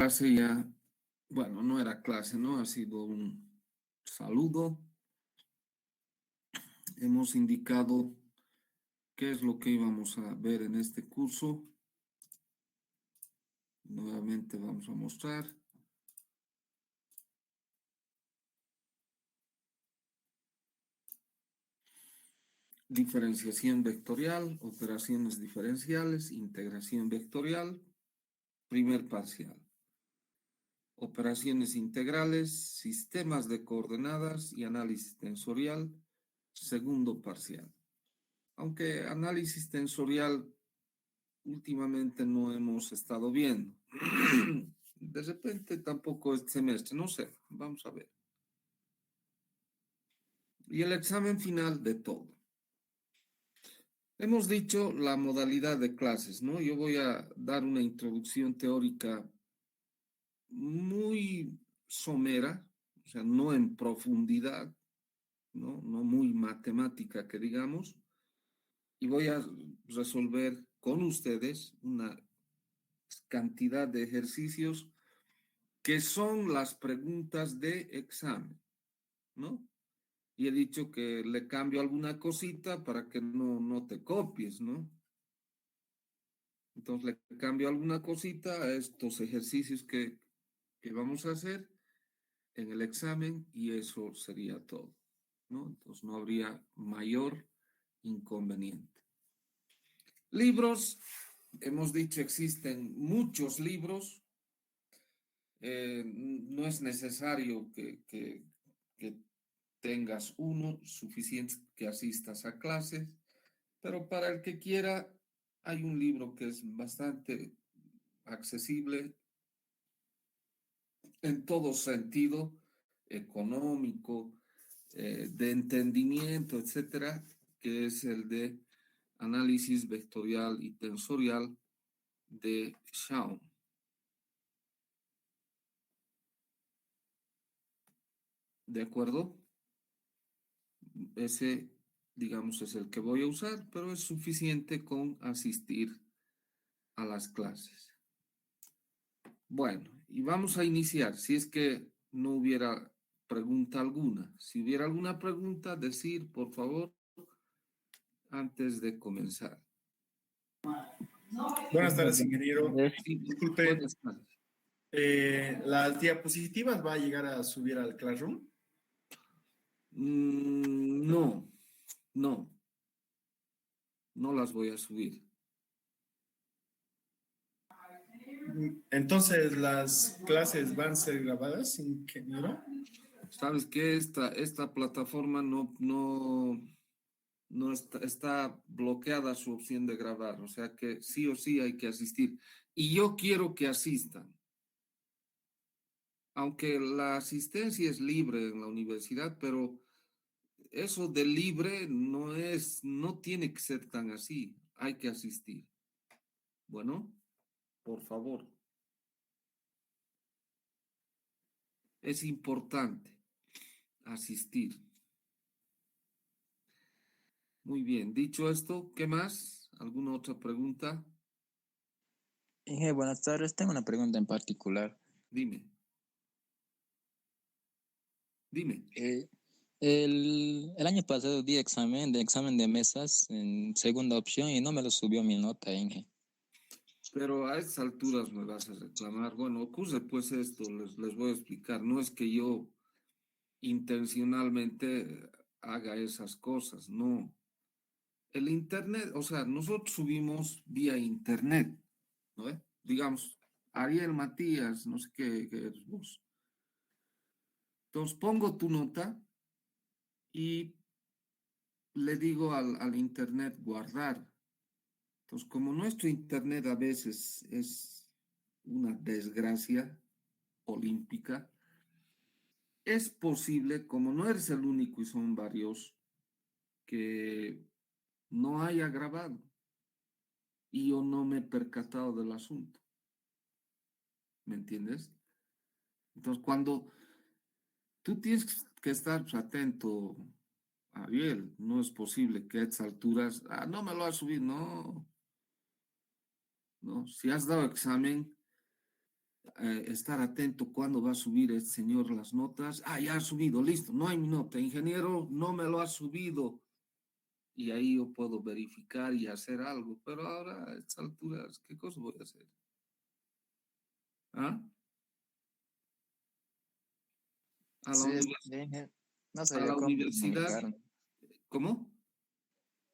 clase ya, bueno, no era clase, ¿no? Ha sido un saludo. Hemos indicado qué es lo que íbamos a ver en este curso. Nuevamente vamos a mostrar. Diferenciación vectorial, operaciones diferenciales, integración vectorial, primer parcial. Operaciones integrales, sistemas de coordenadas y análisis tensorial, segundo parcial. Aunque análisis tensorial últimamente no hemos estado viendo. De repente tampoco este semestre, no sé, vamos a ver. Y el examen final de todo. Hemos dicho la modalidad de clases, ¿no? Yo voy a dar una introducción teórica muy somera, o sea, no en profundidad, ¿no? No muy matemática que digamos, y voy a resolver con ustedes una cantidad de ejercicios que son las preguntas de examen, ¿no? Y he dicho que le cambio alguna cosita para que no te copies, ¿no? Entonces le cambio alguna cosita a estos ejercicios que vamos a hacer en el examen y eso sería todo, ¿no? Entonces no habría mayor inconveniente. Libros, hemos dicho existen muchos libros. No es necesario que tengas uno suficiente que asistas a clases, pero para el que quiera hay un libro que es bastante accesible en todo sentido, económico, de entendimiento, etcétera, que es el de Análisis Vectorial y Tensorial de Shawn. ¿De acuerdo? Ese, digamos, es el que voy a usar, pero es suficiente con asistir a las clases. Bueno, y vamos a iniciar. Si es que no hubiera pregunta alguna. Si hubiera alguna pregunta, decir, por favor, antes de comenzar. Buenas tardes, ingeniero. Sí, Disculpe, buenas tardes. ¿las diapositivas va a llegar a subir al Classroom? No, no las voy a subir. Entonces, ¿las clases van a ser grabadas, ingeniero? ¿Sabes qué? Esta plataforma no está bloqueada su opción de grabar, o sea que sí o sí hay que asistir. Y yo quiero que asistan. Aunque la asistencia es libre en la universidad, pero eso de libre no tiene que ser tan así. Hay que asistir. Bueno, por favor. Es importante asistir. Muy bien. Dicho esto, ¿qué más? ¿Alguna otra pregunta? Buenas tardes, tengo una pregunta en particular. Dime. El año pasado di examen de mesas en segunda opción y no me lo subió mi nota, Inge. Pero a estas alturas me vas a reclamar. Bueno, ocurre pues esto, les voy a explicar. No es que yo intencionalmente haga esas cosas, no. El internet, o sea, nosotros subimos vía internet, ¿no? Digamos, Ariel Matías, no sé qué eres vos. Entonces pongo tu nota y le digo al internet guardar. Entonces, como nuestro internet a veces es una desgracia olímpica, es posible, como no eres el único y son varios, que no haya grabado y yo no me he percatado del asunto. ¿Me entiendes? Entonces, cuando tú tienes que estar atento, Ariel, no es posible que a estas alturas, no me lo has subido, no, no, si has dado examen, estar atento cuándo va a subir el señor las notas. Ah, ya ha subido, listo, no hay mi nota. Ingeniero, no me lo ha subido. Y ahí yo puedo verificar y hacer algo. Pero ahora, a estas alturas, ¿qué cosa voy a hacer? ¿Ah? A la, Sí, no a sabía la cómo universidad, comunicarme. ¿cómo?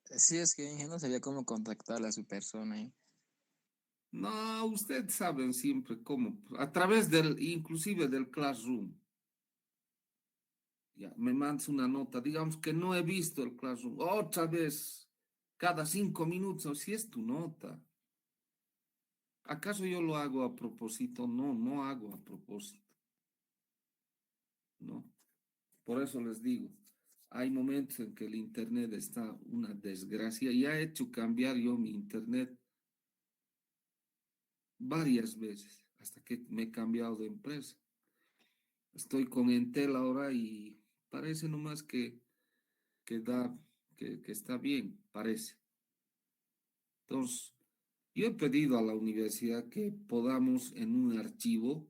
Sí, es que no sabía cómo contactarle a su persona. No, ustedes saben siempre cómo, a través del, inclusive del Classroom. Ya, me mandas una nota, digamos que no he visto el Classroom, otra vez, cada 5 minutos, si es tu nota. ¿Acaso yo lo hago a propósito? No, no hago a propósito, ¿no? Por eso les digo, hay momentos en que el Internet está una desgracia y ha hecho cambiar yo mi Internet varias veces, hasta que me he cambiado de empresa. Estoy con Entel ahora y parece nomás que da, que está bien, parece. Entonces, yo he pedido a la universidad que podamos en un archivo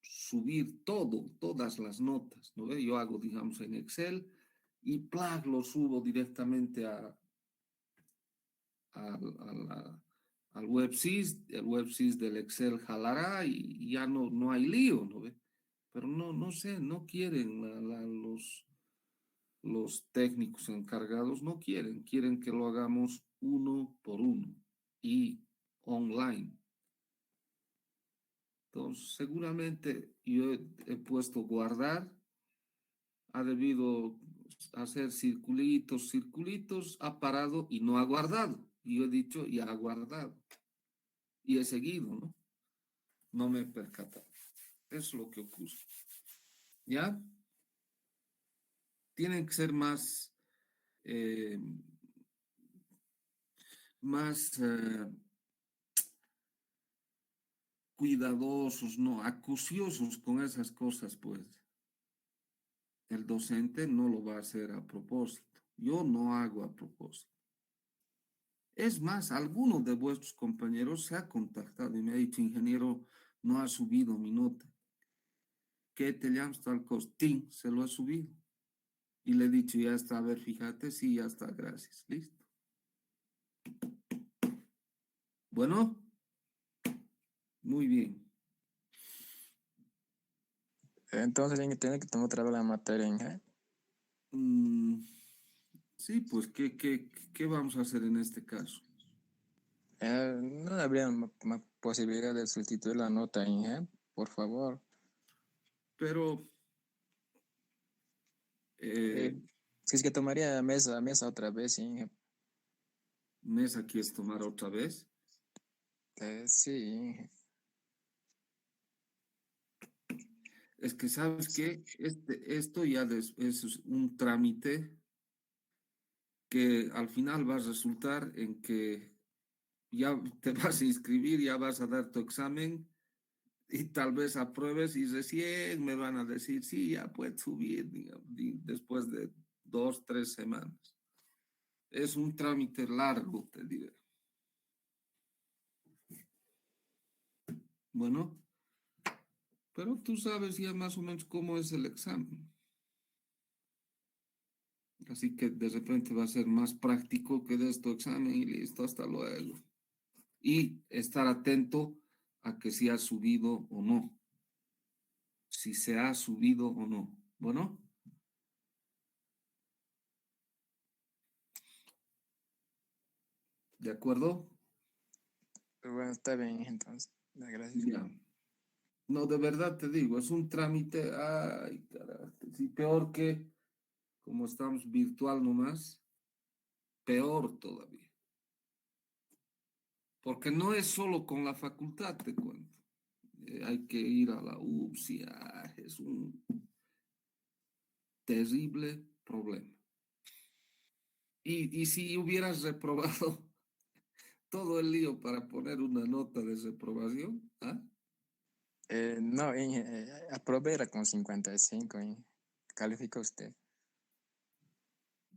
subir todo, todas las notas, ¿no ve? Yo hago, digamos, en Excel y plag lo subo directamente al WebSys, el WebSys del Excel jalará y ya no hay lío, ¿no ve? Pero no sé, no quieren los técnicos encargados, no quieren que lo hagamos uno por uno y online. Entonces, seguramente yo he puesto guardar, ha debido hacer circulitos, circulitos, ha parado y no ha guardado. Y yo he dicho, ya ha guardado. Y he seguido, ¿no? No me he percatado. Es lo que ocurre. ¿Ya? Tienen que ser eh, más cuidadosos, no, acuciosos con esas cosas, pues. El docente no lo va a hacer a propósito. Yo no hago a propósito. Es más, alguno de vuestros compañeros se ha contactado y me ha dicho, ingeniero, no ha subido mi nota. ¿Qué te llamas tal cosa? Tim, se lo ha subido. Y le he dicho, ya está, a ver, fíjate, sí, ya está, gracias, listo. Bueno, muy bien. Entonces, tiene que tomar otra vez la materia. Mm, sí, pues, ¿qué vamos a hacer en este caso? No habría posibilidad de sustituir la nota, por favor. Pero, Eh, eh, si es que tomaría mesa otra vez, Mesa, ¿quieres tomar otra vez? Sí, Inge. Es que, ¿sabes qué? Esto ya es un trámite que al final va a resultar en que ya te vas a inscribir, ya vas a dar tu examen y tal vez apruebes y recién me van a decir, sí, ya puedes subir, digamos, después de 2, 3 semanas. Es un trámite largo, te diré. Bueno, pero tú sabes ya más o menos cómo es el examen. Así que de repente va a ser más práctico que des tu examen y listo, hasta luego. Y estar atento a que si ha subido o no. Si se ha subido o no. Bueno, ¿de acuerdo? Pero bueno, está bien, entonces. Gracias. Ya. No, de verdad te digo, es un trámite, ay, carajo, sí, peor que como estamos virtual nomás, peor todavía. Porque no es solo con la facultad, te cuento. Hay que ir a la UPSI, es un terrible problema. Y si hubieras reprobado todo el lío para poner una nota de reprobación, ¿ah? No, Inge, aprobé era con 55, Inge. Califica usted.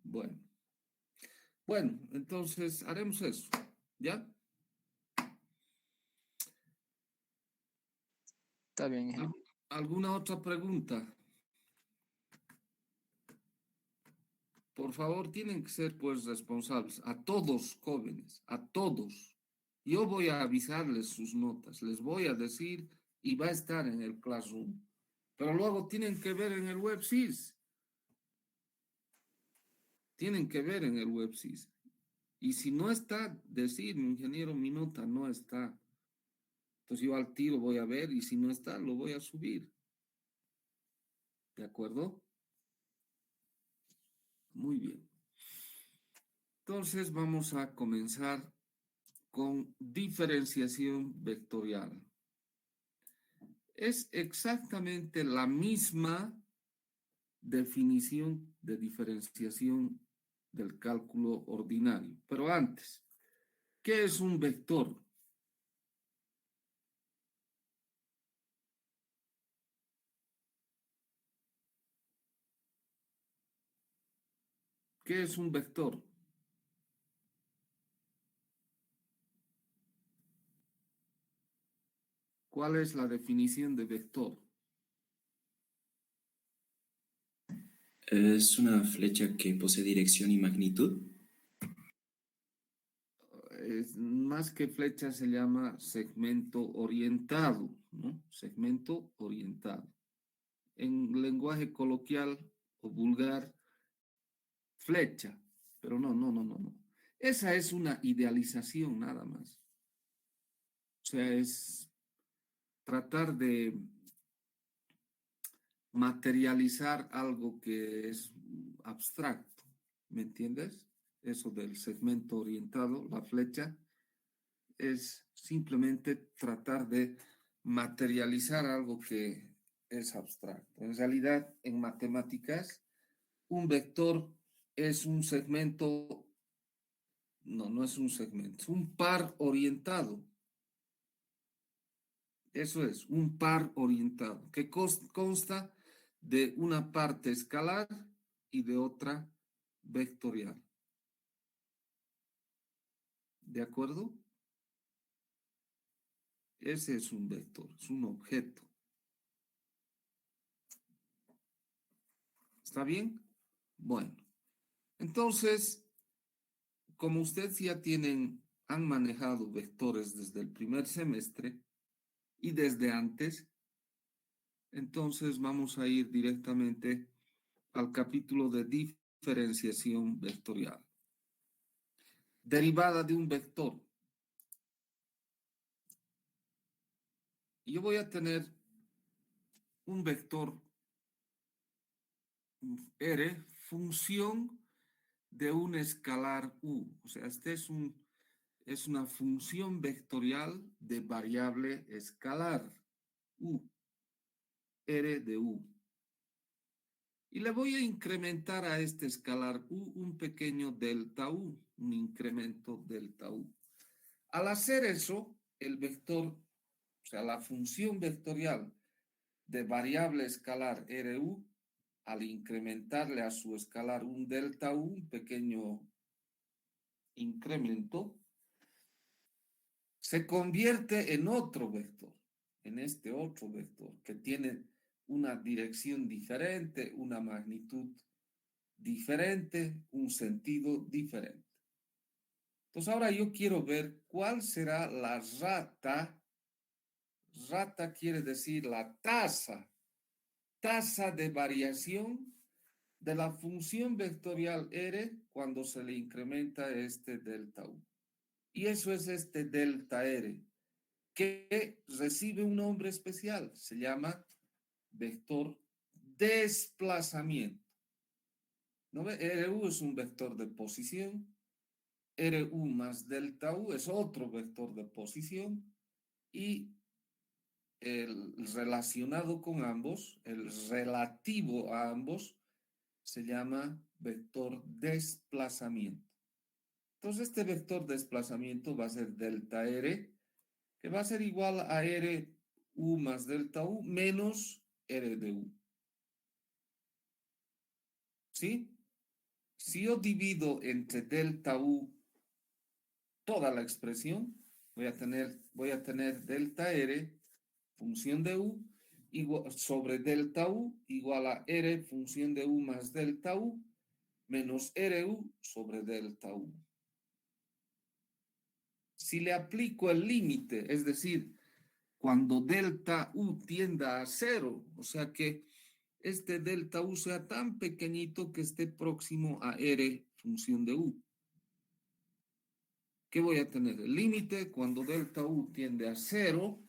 Bueno, bueno, entonces haremos eso, ¿ya? Está bien, ingeniero. ¿Alguna otra pregunta? Por favor, tienen que ser pues responsables, a todos jóvenes, a todos. Yo voy a avisarles sus notas, les voy a decir y va a estar en el Classroom. Pero luego tienen que ver en el WebSys. Tienen que ver en el WebSys. Y si no está, decir, ingeniero, mi nota no está. Entonces yo al tiro voy a ver y si no está, lo voy a subir. ¿De acuerdo? Muy bien. Entonces vamos a comenzar con diferenciación vectorial. Es exactamente la misma definición de diferenciación del cálculo ordinario. Pero antes, ¿qué es un vector? ¿Qué es un vector? ¿Cuál es la definición de vector? Es una flecha que posee dirección y magnitud. Más que flecha se llama segmento orientado, ¿no? Segmento orientado. En lenguaje coloquial o vulgar, flecha, pero no. Esa es una idealización nada más. O sea, es tratar de materializar algo que es abstracto, ¿me entiendes? Eso del segmento orientado, la flecha, es simplemente tratar de materializar algo que es abstracto. En realidad, en matemáticas, un vector es un segmento, no es un segmento, es un par orientado. Eso es, un par orientado, que consta de una parte escalar y de otra vectorial. ¿De acuerdo? Ese es un vector, es un objeto. ¿Está bien? Bueno, entonces, como ustedes ya han manejado vectores desde el primer semestre y desde antes, entonces vamos a ir directamente al capítulo de diferenciación vectorial. Derivada de un vector. Yo voy a tener un vector R función de un escalar U. O sea, este es una función vectorial de variable escalar U, R de U. Y le voy a incrementar a este escalar U un pequeño delta U, un incremento delta U. Al hacer eso, el vector, o sea, la función vectorial de variable escalar RU, al incrementarle a su escalar un delta U, un pequeño incremento, se convierte en otro vector, en este otro vector que tiene una dirección diferente, una magnitud diferente, un sentido diferente. Entonces ahora yo quiero ver cuál será la rata. Rata quiere decir la tasa de variación de la función vectorial R cuando se le incrementa este delta U. Y eso es este delta R, que recibe un nombre especial, se llama vector desplazamiento. ¿No ve? RU es un vector de posición, RU más delta U es otro vector de posición y el relacionado con ambos, el relativo a ambos, se llama vector desplazamiento. Entonces, este vector desplazamiento va a ser delta R, que va a ser igual a R U más delta U menos R de U. ¿Sí? Si yo divido entre delta U toda la expresión, voy a tener delta R, función de U, igual, sobre delta U igual a R función de U más delta U menos RU sobre delta U. Si le aplico el límite, es decir, cuando delta U tienda a cero, o sea que este delta U sea tan pequeñito que esté próximo a R función de U. ¿Qué voy a tener? El límite cuando delta U tiende a cero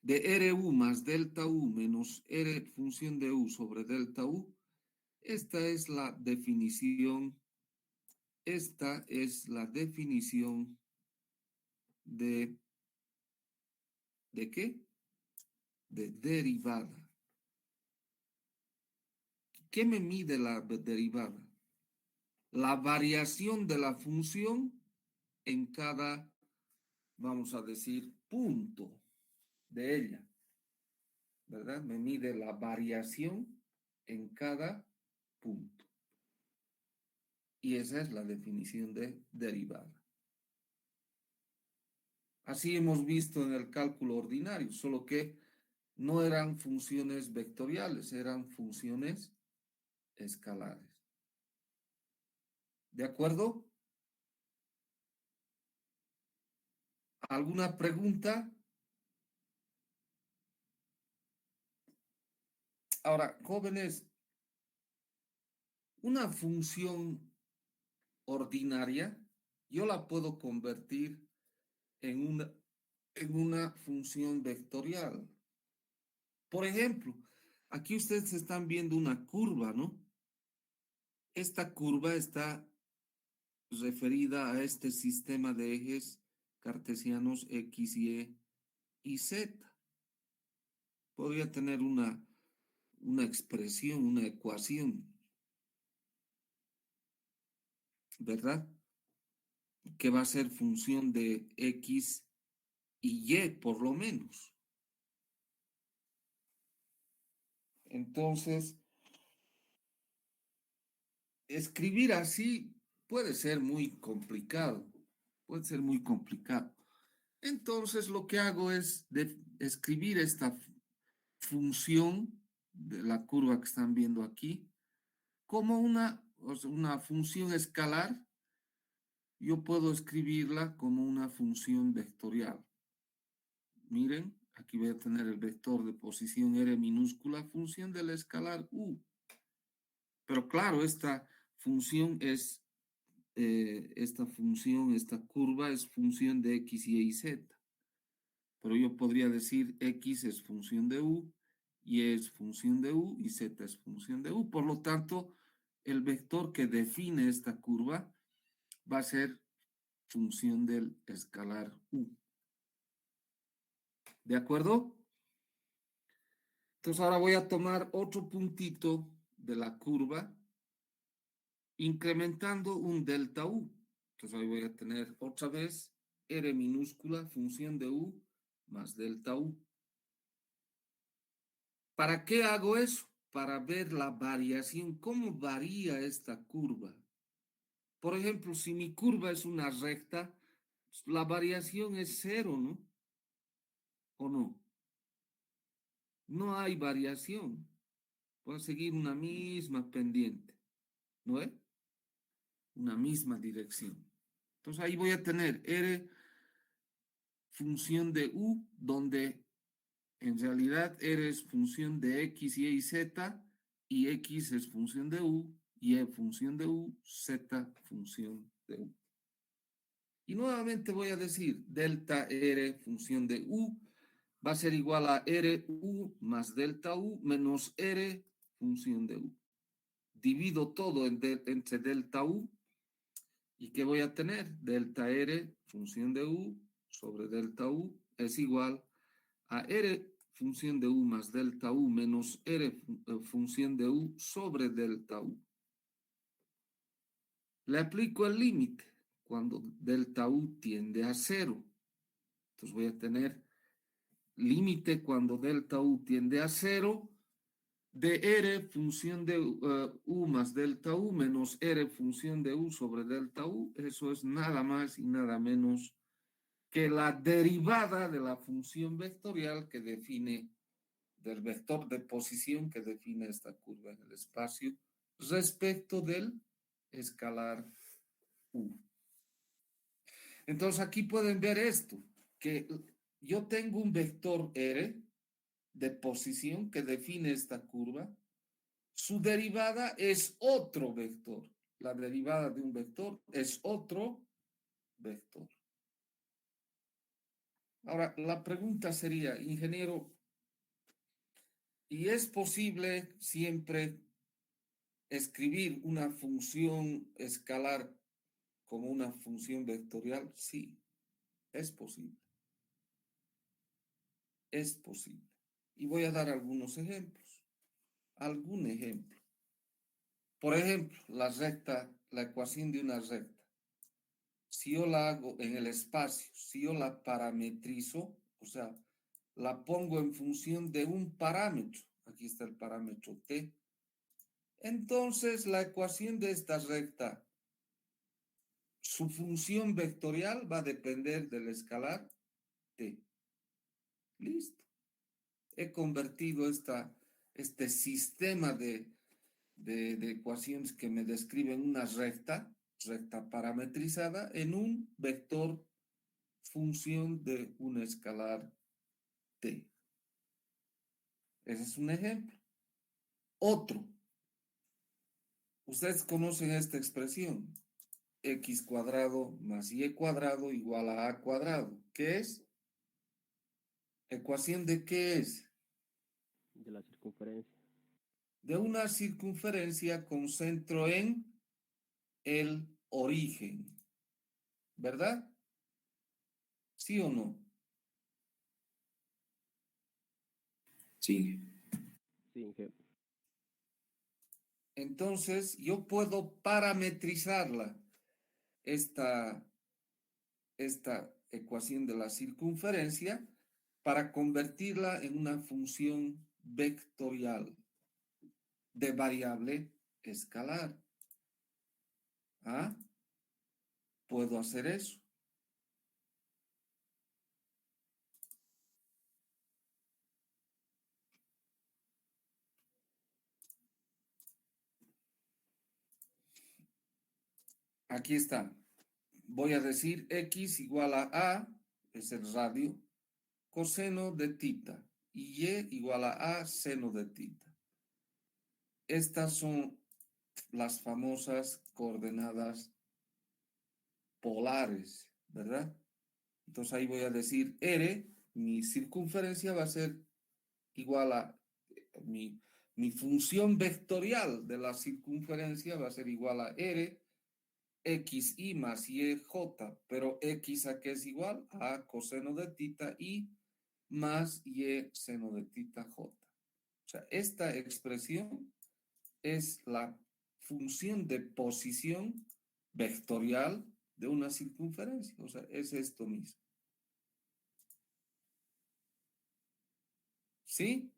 de RU más delta U menos R función de U sobre delta U. Esta es la definición. Esta es la definición ¿de qué? De derivada. ¿Qué me mide la derivada? La variación de la función en cada, vamos a decir, punto de ella, ¿verdad? Me mide la variación en cada punto. Y esa es la definición de derivada. Así hemos visto en el cálculo ordinario, solo que no eran funciones vectoriales, eran funciones escalares. ¿De acuerdo? ¿Alguna pregunta? Ahora, jóvenes, una función ordinaria, yo la puedo convertir en una función vectorial. Por ejemplo, aquí ustedes están viendo una curva, ¿no? Esta curva está referida a este sistema de ejes cartesianos X, Y Z. Podría tener una expresión, una ecuación, ¿verdad? Que va a ser función de X y Y, por lo menos. Entonces, escribir así puede ser muy complicado. Puede ser muy complicado. Entonces, lo que hago es escribir esta función de la curva que están viendo aquí como una función escalar. Yo puedo escribirla como una función vectorial. Miren, aquí voy a tener el vector de posición R minúscula, función del escalar U. Pero claro, esta función esta curva es función de X, Y y Z. Pero yo podría decir X es función de U, Y es función de U y Z es función de U. Por lo tanto, el vector que define esta curva va a ser función del escalar U. ¿De acuerdo? Entonces ahora voy a tomar otro puntito de la curva incrementando un delta U. Entonces ahí voy a tener otra vez R minúscula, función de U más delta U. ¿Para qué hago eso? Para ver la variación, cómo varía esta curva. Por ejemplo, si mi curva es una recta, la variación es cero, ¿no? ¿O no? No hay variación. Puedo seguir una misma pendiente, ¿no es? Una misma dirección. Entonces ahí voy a tener R función de U, donde en realidad R es función de X, Y y Z, y X es función de U, Y función de U, Z función de U. Y nuevamente voy a decir, delta R función de U va a ser igual a RU más delta U menos R función de U. Divido todo entre delta U. ¿Y qué voy a tener? Delta R función de U sobre delta U es igual a R función de U más delta U menos R función de U sobre delta U. Le aplico el límite cuando delta U tiende a cero. Entonces voy a tener límite cuando delta U tiende a cero de R función de U más delta U menos R función de U sobre delta U. Eso es nada más y nada menos que la derivada de la función vectorial que define del vector de posición que define esta curva en el espacio respecto del escalar U. Entonces aquí pueden ver esto, que yo tengo un vector R de posición que define esta curva. Su derivada es otro vector. La derivada de un vector es otro vector. Ahora, la pregunta sería, ingeniero, ¿y es posible siempre escribir una función escalar como una función vectorial? Sí, es posible. Es posible. Y voy a dar algunos ejemplos. Algún ejemplo. Por ejemplo, la ecuación de una recta. Si yo la hago en el espacio, si yo la parametrizo, o sea, la pongo en función de un parámetro, aquí está el parámetro t, entonces la ecuación de esta recta, su función vectorial va a depender del escalar t. Listo. He convertido este sistema de ecuaciones que me describen una recta parametrizada, en un vector función de un escalar t. Ese es un ejemplo. Otro. Ustedes conocen esta expresión. X cuadrado más y cuadrado igual a cuadrado. ¿Qué es? ¿Ecuación de qué es? De la circunferencia. De una circunferencia con centro en el origen. ¿Verdad? ¿Sí o no? Sí. Sí, Entonces, yo puedo parametrizarla, esta ecuación de la circunferencia, para convertirla en una función vectorial de variable escalar. ¿Ah? Puedo hacer eso. Aquí está. Voy a decir X igual a, es el radio, coseno de tita, y Y igual a seno de tita. Estas son las famosas coordenadas polares, ¿verdad? Entonces ahí voy a decir R, mi circunferencia va a ser igual a mi función vectorial de la circunferencia va a ser igual a R, XY más YJ, pero X a qué es igual a coseno de tita y más Y seno de tita J. O sea, esta expresión es la función de posición vectorial de una circunferencia. O sea, es esto mismo. ¿Sí?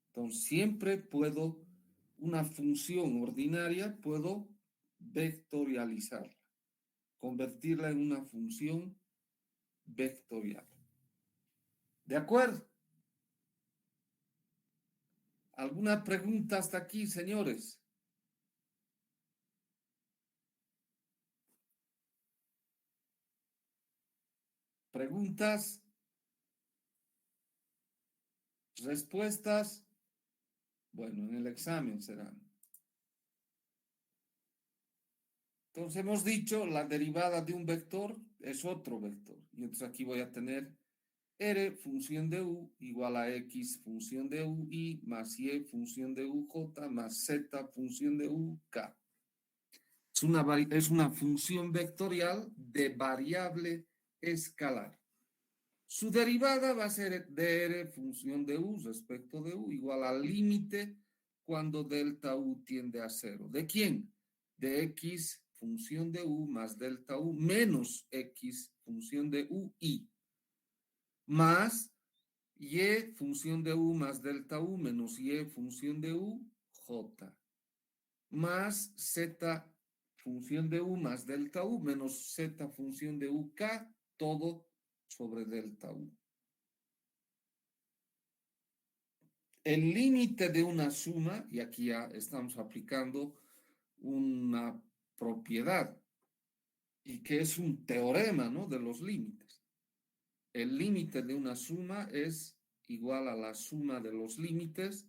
Entonces, siempre puedo, una función ordinaria, puedo vectorializarla, convertirla en una función vectorial. ¿De acuerdo? ¿Alguna pregunta hasta aquí, señores? ¿Preguntas? ¿Respuestas? Bueno, en el examen serán. Entonces hemos dicho, la derivada de un vector es otro vector. Y entonces aquí voy a tener R función de U igual a X función de U y más Y función de UJ más Z función de UK. Es una función vectorial de variable escalar. Su derivada va a ser dr función de U respecto de U igual al límite cuando delta U tiende a cero. ¿De quién? De X función de U más delta U menos X función de U y más Y función de U más delta U menos Y función de U J más Z función de U más delta U menos Z función de UK todo sobre delta U. el límite de una suma, y aquí ya estamos aplicando una propiedad, y que es un teorema, ¿no? De los límites. El límite de una suma es igual a la suma de los límites.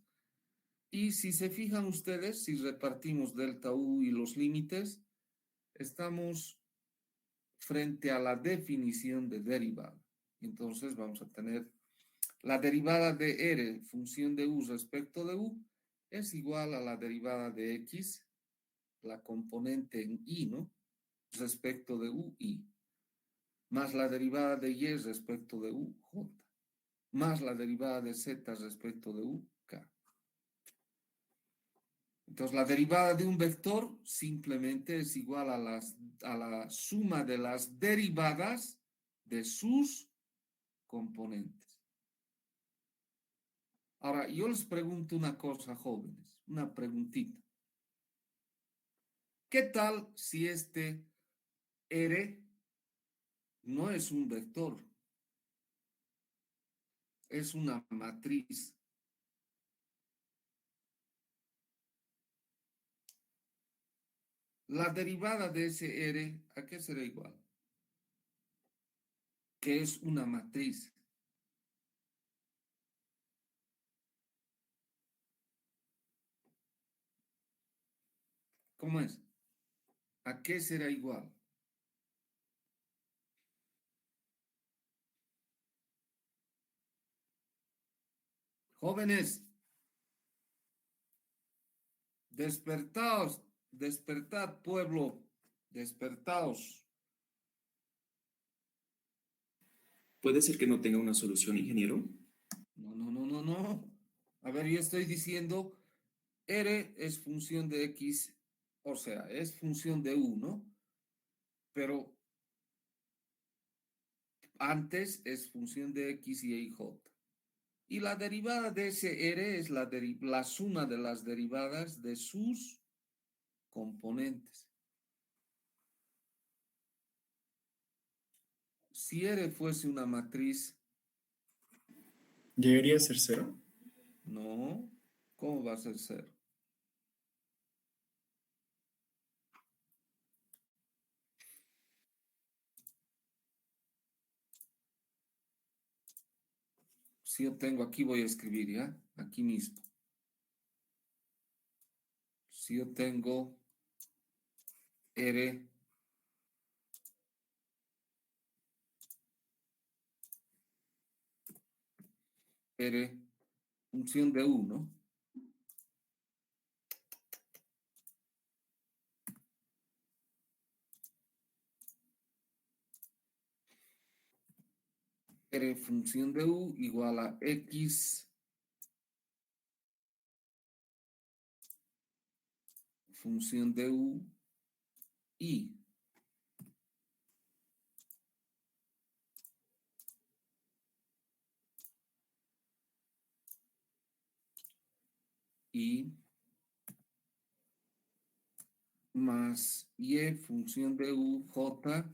Y si se fijan ustedes, si repartimos delta U y los límites, estamos frente a la definición de derivada. Entonces vamos a tener la derivada de R, función de U respecto de U, es igual a la derivada de X, la componente en I, ¿no? Respecto de U, I, más la derivada de Y respecto de U, J, más la derivada de Z respecto de U, K. Entonces, la derivada de un vector simplemente es igual a la suma de las derivadas de sus componentes. Ahora, yo les pregunto una cosa, jóvenes, una preguntita. ¿Qué tal si este R no es un vector? Es una matriz. La derivada de ese R, ¿a qué será igual? Que es una matriz. ¿Cómo es? ¿A qué será igual? Jóvenes, despertaos, despertad, pueblo, despertaos. ¿Puede ser que no tenga una solución, ingeniero? No. A ver, yo estoy diciendo, R es función de X, o sea, es función de U, ¿no? Pero antes es función de X y Y. Y la derivada de ese R es la suma de las derivadas de sus componentes. Si R fuese una matriz, ¿Llegaría a ser cero? no, ¿cómo va a ser cero? Si yo tengo aquí, voy a escribir, ¿ya? Aquí mismo. Si yo tengo R función de U, ¿no? R función de U igual a X función de U y más Y función de U J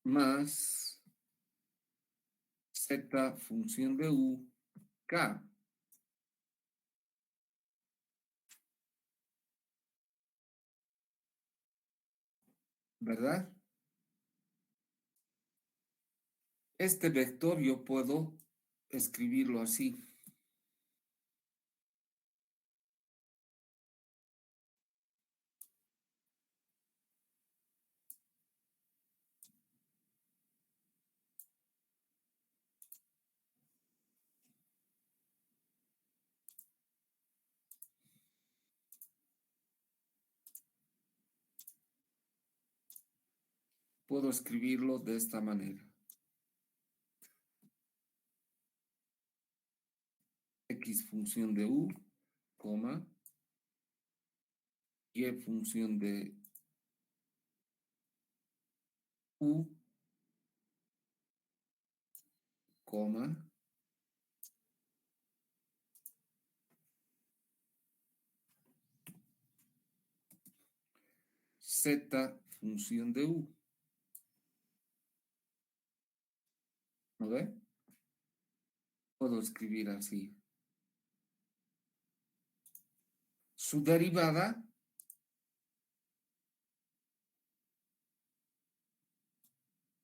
más Z función de U K. ¿Verdad? Este vector yo puedo escribirlo así. Puedo escribirlo de esta manera. X función de U, coma, Y función de U, coma, Z función de U. ¿No ve? Puedo escribir así. Su derivada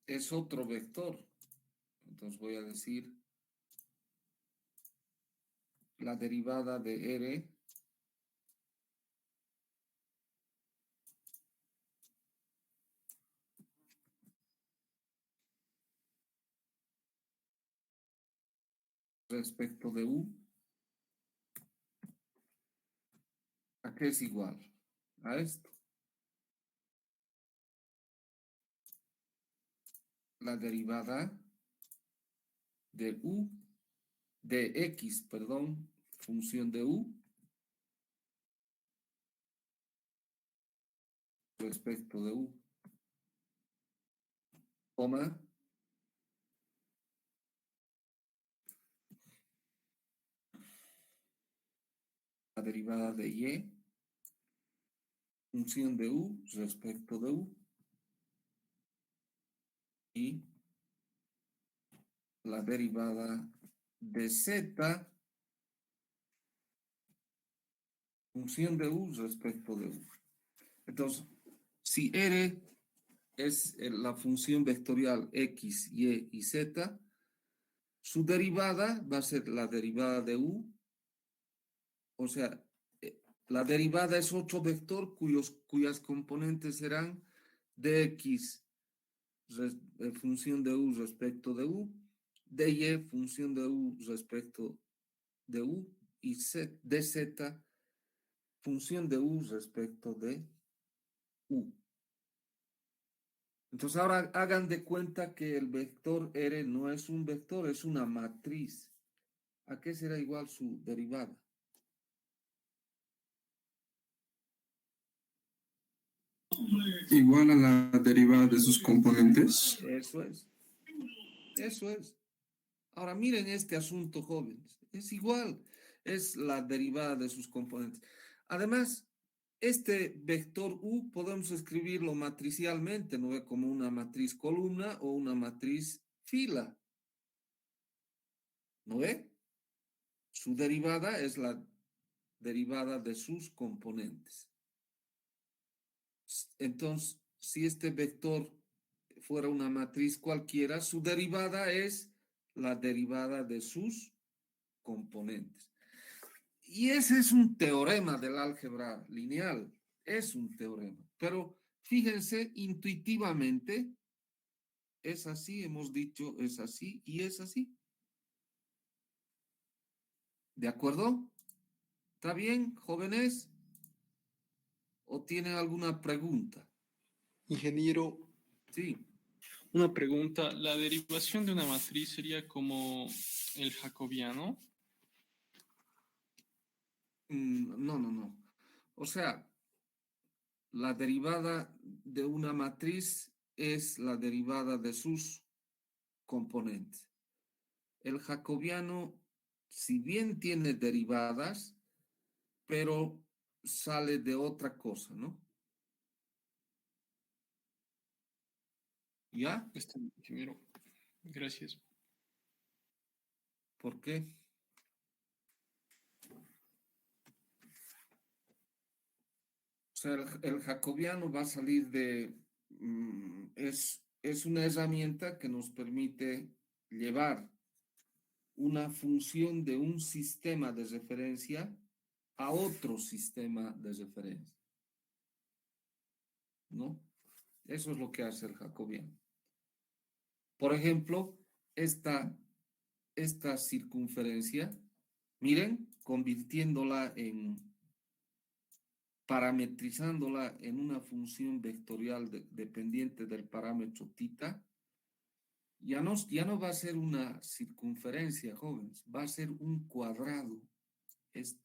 es otro vector. Entonces voy a decir la derivada de R respecto de U, ¿a qué es igual? A esto. La derivada de U, de X, perdón, función de U, respecto de U, coma, la derivada de Y, función de U respecto de U, y la derivada de Z, función de U respecto de U. Entonces, si R es la función vectorial X, Y y Z, su derivada va a ser la derivada de U, o sea, la derivada es otro vector cuyas componentes serán dx función de U respecto de U, dy función de U respecto de U y dz función de U respecto de U. Entonces ahora hagan de cuenta que el vector R no es un vector, es una matriz. ¿A qué será igual su derivada? Igual a la derivada de sus componentes. Eso es. Eso es. Ahora miren este asunto, jóvenes. Es igual. Es la derivada de sus componentes. Además, este vector U podemos escribirlo matricialmente, ¿no? Como una matriz columna o una matriz fila. ¿No ve? Su derivada es la derivada de sus componentes. Entonces, si este vector fuera una matriz cualquiera, su derivada es la derivada de sus componentes. Y ese es un teorema del álgebra lineal, es un teorema. Pero fíjense, intuitivamente, es así, hemos dicho, es así y es así. ¿De acuerdo? ¿Está bien, jóvenes? ¿O tienen alguna pregunta? Ingeniero, Sí. una pregunta. ¿La derivación de una matriz sería como el jacobiano? No, no, no. O sea, la derivada de una matriz es la derivada de sus componentes. El jacobiano, si bien tiene derivadas, pero sale de otra cosa, ¿no? ¿Ya? Está bien, ingeniero. Gracias. ¿Por qué? O sea, el jacobiano va a salir de... es una herramienta que nos permite llevar una función de un sistema de referencia a otro sistema de referencia. ¿No? Eso es lo que hace el jacobiano. Por ejemplo, esta circunferencia, miren, parametrizándola en una función vectorial dependiente del parámetro θ, ya no va a ser una circunferencia, jóvenes, va a ser un cuadrado, esto,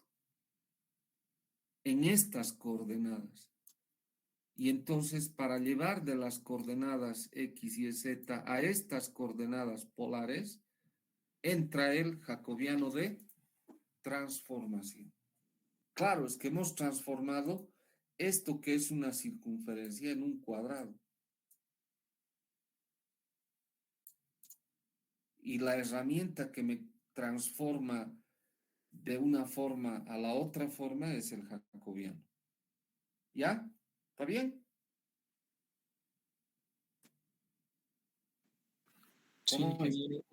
en estas coordenadas. Y entonces, para llevar de las coordenadas X y Z a estas coordenadas polares, entra el jacobiano de transformación. Claro, es que hemos transformado esto que es una circunferencia en un cuadrado. Y la herramienta que me transforma de una forma a la otra forma es el jacobiano. ¿Ya? ¿Está bien? Sí, ¿Cómo es? ingeniero.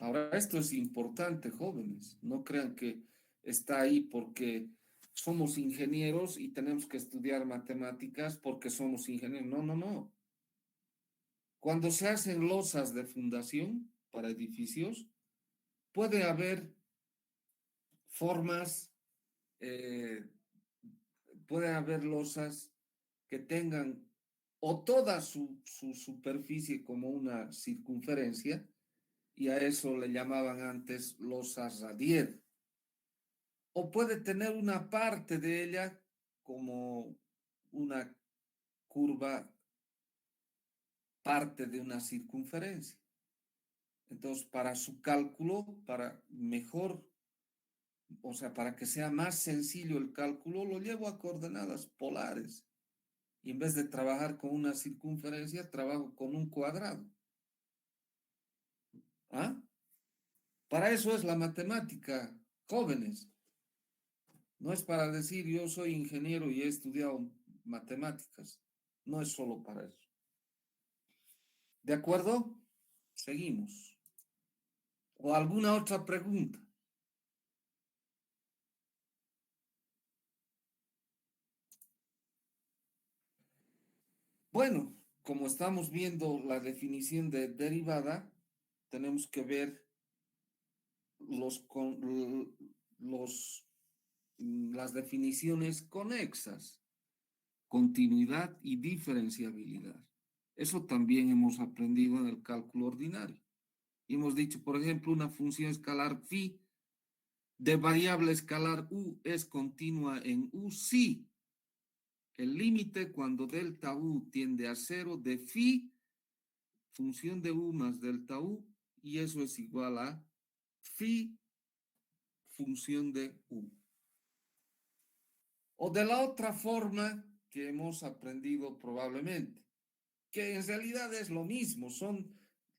Ahora, esto es importante, jóvenes. No crean que está ahí porque somos ingenieros y tenemos que estudiar matemáticas porque somos ingenieros. No, no, no. Cuando se hacen losas de fundación para edificios, puede haber formas, eh, puede haber losas que tengan o toda su superficie como una circunferencia, y a eso le llamaban antes losas radier. O puede tener una parte de ella como una curva, parte de una circunferencia. Entonces, para su cálculo, para mejor, o sea, para que sea más sencillo el cálculo, lo llevo a coordenadas polares. Y en vez de trabajar con una circunferencia, trabajo con un cuadrado. ¿Ah? Para eso es la matemática, jóvenes. No es para decir yo soy ingeniero y he estudiado matemáticas. No es solo para eso. ¿De acuerdo? Seguimos. ¿O alguna otra pregunta? Bueno, como estamos viendo la definición de derivada, tenemos que ver las definiciones conexas, continuidad y diferenciabilidad. Eso también hemos aprendido en el cálculo ordinario. Y hemos dicho, por ejemplo, una función escalar phi de variable escalar u es continua en u si el límite cuando delta u tiende a cero de phi función de u más delta u, y eso es igual a phi función de u. O de la otra forma que hemos aprendido probablemente, que en realidad es lo mismo,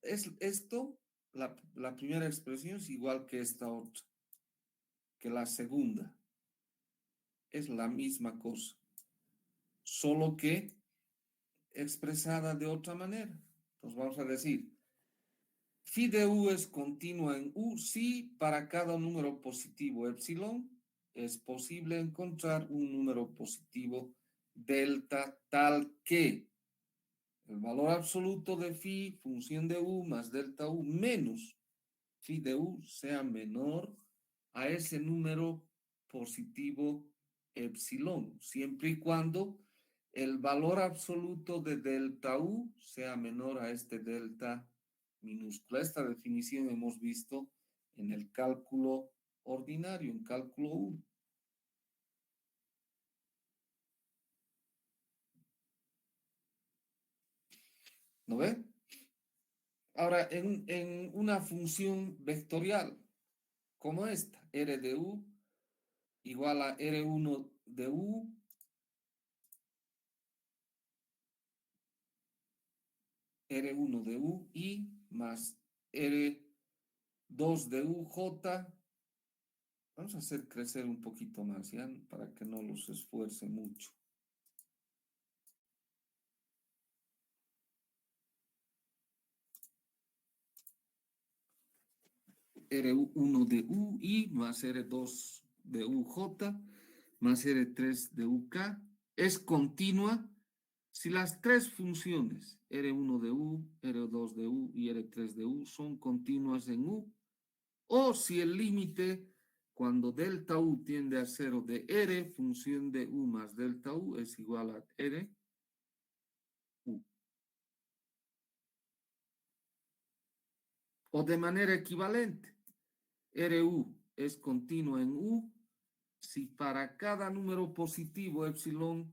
es esto, la primera expresión es igual que esta otra, que la segunda. Es la misma cosa, solo que expresada de otra manera. Entonces vamos a decir, phi de u es continua en u si para cada número positivo epsilon es posible encontrar un número positivo delta tal que el valor absoluto de phi, función de u más delta u menos phi de u sea menor a ese número positivo epsilon, siempre y cuando el valor absoluto de delta u sea menor a este delta minúscula. Esta definición hemos visto en el cálculo ordinario, en cálculo 1. ¿No ve? Ahora, en una función vectorial como esta, R de U igual a R1 de U R1 de U I más R2 de UJ. Vamos a hacer crecer un poquito más, ¿ya? Para que no los esfuerce mucho. R1 de UI más R2 de UJ más R3 de UK es continua si las tres funciones R1 de U, R2 de U y R3 de U son continuas en U, o si el límite cuando delta U tiende a 0 de R, función de U más delta U es igual a R U. O de manera equivalente, RU es continua en U si para cada número positivo epsilon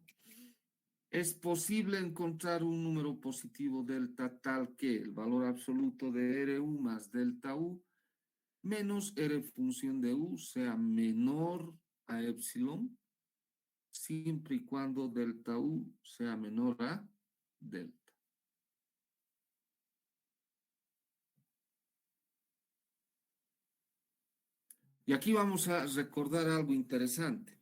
es posible encontrar un número positivo delta tal que el valor absoluto de RU más delta U menos R función de U sea menor a epsilon, siempre y cuando delta U sea menor a delta. Y aquí vamos a recordar algo interesante.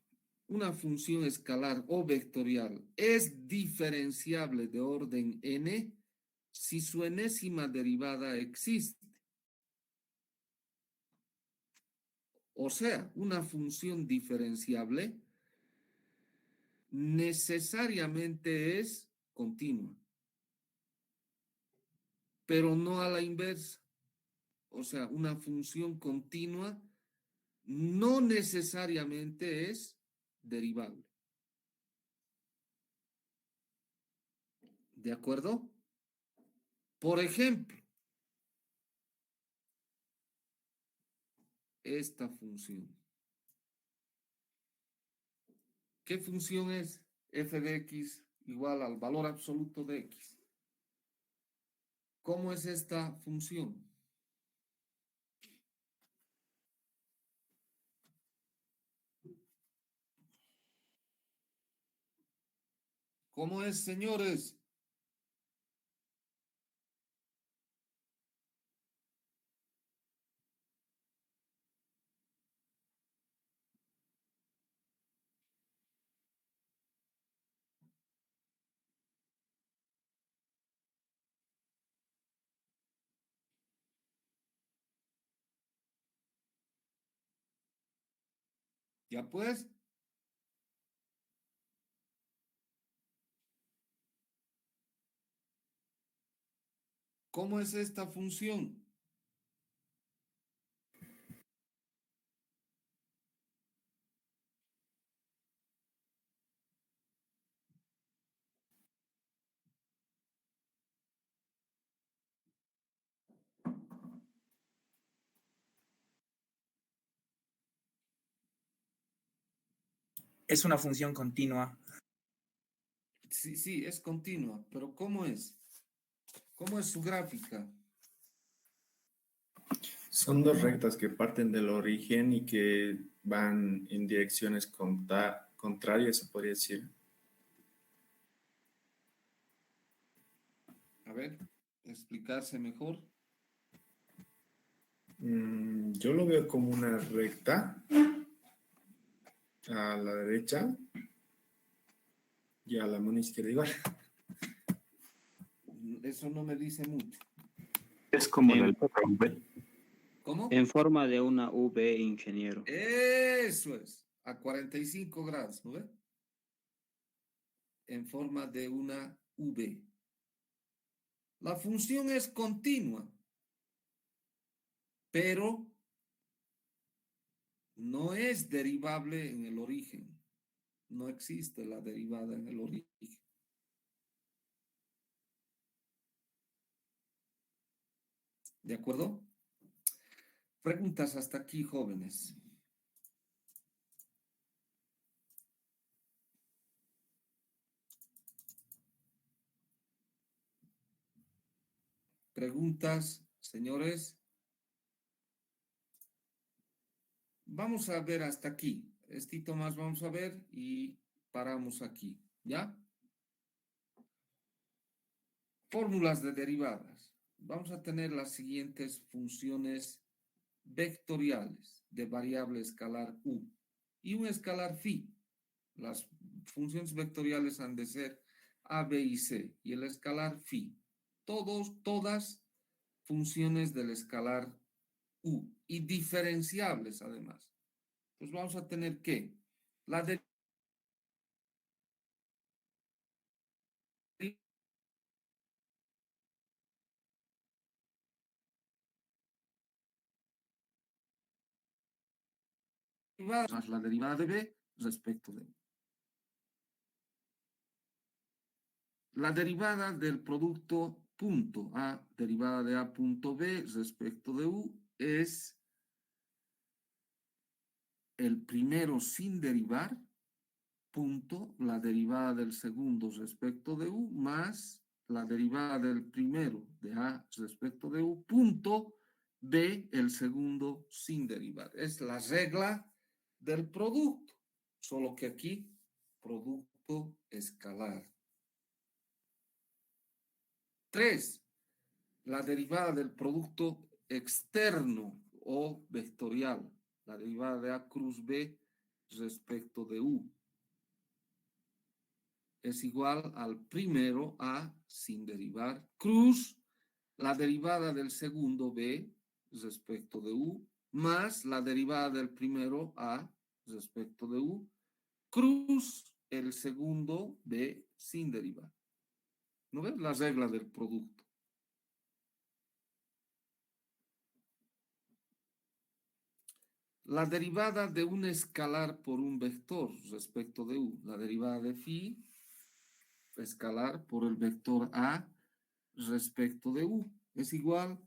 Una función escalar o vectorial es diferenciable de orden n si su enésima derivada existe. O sea, una función diferenciable necesariamente es continua, pero no a la inversa. O sea, una función continua no necesariamente es derivable. ¿De acuerdo? Por ejemplo, esta función. ¿Qué función es? F de x igual al valor absoluto de x. ¿Cómo es esta función? ¿Cómo es, señores? Ya pues, ¿cómo es esta función? Es una función continua. Sí, sí, es continua, pero ¿cómo es? ¿Cómo es su gráfica? Son dos rectas que parten del origen y que van en direcciones contrarias, se podría decir. A ver, explicarse mejor. Yo lo veo como una recta a la derecha y a la mano izquierda igual. Eso no me dice mucho. Es como En, del V. ¿Cómo? en forma de una V, ingeniero. Eso es, a 45 grados, ¿no ve? En forma de una V. La función es continua, pero no es derivable en el origen. No existe la derivada en el origen. ¿De acuerdo? Preguntas hasta aquí, jóvenes. Preguntas, señores. Vamos a ver hasta aquí. Estito más vamos a ver y paramos aquí. ¿Ya? Fórmulas de derivadas. Vamos a tener las siguientes funciones vectoriales de variable escalar u y un escalar phi. Las funciones vectoriales han de ser a, b y c y el escalar phi. Todas funciones del escalar u y diferenciables además. Pues vamos a tener que la derivada más la derivada de b respecto de u. La derivada del producto punto A, derivada de A punto B respecto de U, es el primero sin derivar, punto, la derivada del segundo respecto de U, más la derivada del primero de A respecto de U, punto, B, el segundo sin derivar. Es la regla del producto, solo que aquí, producto escalar. 3. La derivada del producto externo o vectorial, la derivada de A cruz B respecto de U, es igual al primero A sin derivar, cruz la derivada del segundo B respecto de U, más la derivada del primero A respecto de U, cruz el segundo B sin derivar. ¿No ves? La regla del producto. La derivada de un escalar por un vector respecto de U, la derivada de phi escalar por el vector A respecto de U, es igual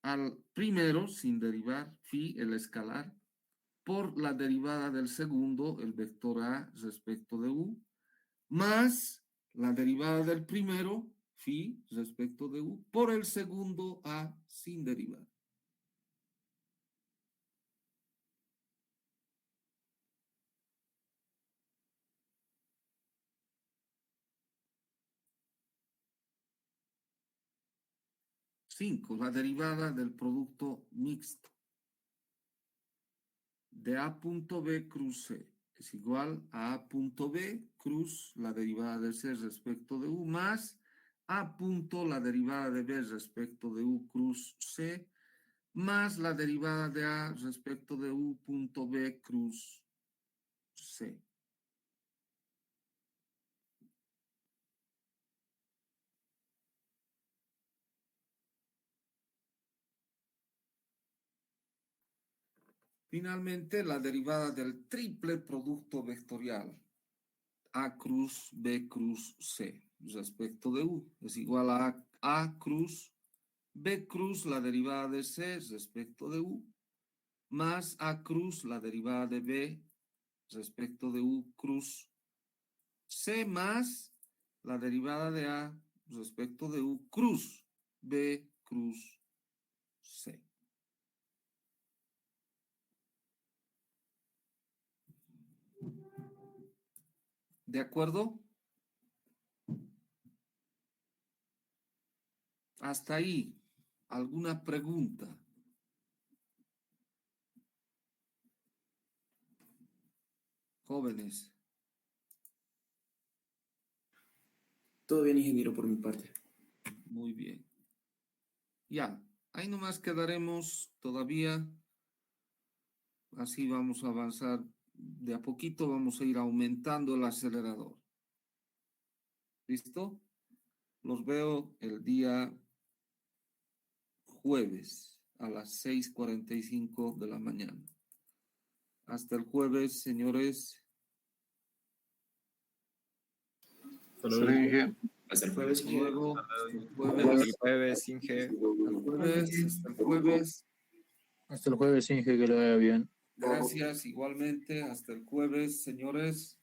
al primero, sin derivar, phi, el escalar, por la derivada del segundo, el vector A respecto de U, más la derivada del primero, phi, respecto de U, por el segundo A sin derivar. La derivada del producto mixto de A punto B cruz C es igual a A punto B cruz la derivada de C respecto de U más A punto la derivada de B respecto de U cruz C más la derivada de A respecto de U punto B cruz C. Finalmente, la derivada del triple producto vectorial A cruz B cruz C respecto de U es igual a A cruz B cruz la derivada de C respecto de U más A cruz la derivada de B respecto de U cruz C más la derivada de A respecto de U cruz B cruz C. ¿De acuerdo? Hasta ahí. ¿Alguna pregunta? Jóvenes. Todo bien, ingeniero, por mi parte. Muy bien. Ya, ahí nomás quedaremos todavía. Así vamos a avanzar. De a poquito vamos a ir aumentando el acelerador. ¿Listo? Los veo el día jueves a las 6:45 de la mañana. Hasta el jueves, señores. Hasta el jueves, Hasta ingeniero. luego. Hasta el jueves, Inge. Hasta el jueves. Hasta el jueves, Inge, que le vaya bien. Gracias, igualmente. Hasta el jueves, señores.